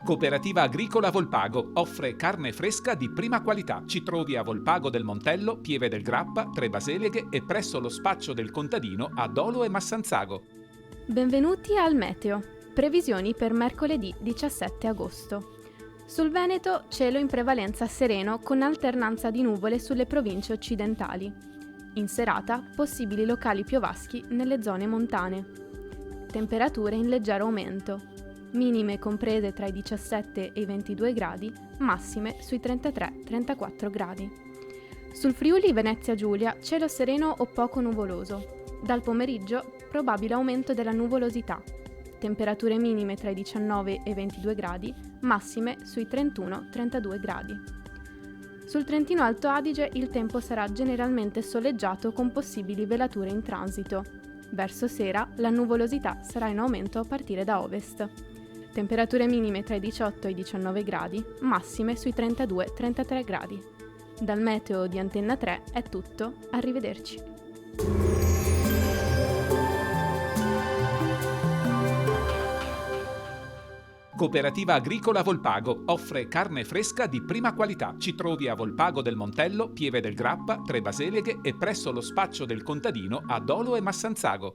Cooperativa Agricola Volpago offre carne fresca di prima qualità. Ci trovi a Volpago del Montello, Pieve del Grappa, Tre Baseleghe e presso lo spaccio del contadino a Dolo e Massanzago. Benvenuti al Meteo. Previsioni per mercoledì 17 agosto. Sul Veneto cielo in prevalenza sereno con alternanza di nuvole sulle province occidentali. In serata possibili locali piovaschi nelle zone montane. Temperature in leggero aumento. Minime comprese tra i 17 e i 22 gradi, massime sui 33-34 gradi. Sul Friuli Venezia Giulia cielo sereno o poco nuvoloso. Dal pomeriggio probabile aumento della nuvolosità. Temperature minime tra i 19 e i 22 gradi, massime sui 31-32 gradi. Sul Trentino Alto Adige il tempo sarà generalmente soleggiato con possibili velature in transito. Verso sera la nuvolosità sarà in aumento a partire da ovest. Temperature minime tra i 18 e i 19 gradi, massime sui 32-33 gradi. Dal meteo di Antenna 3 è tutto, arrivederci. Cooperativa Agricola Volpago offre carne fresca di prima qualità. Ci trovi a Volpago del Montello, Pieve del Grappa, Tre Baseleghe e presso lo spaccio del contadino a Dolo e Massanzago.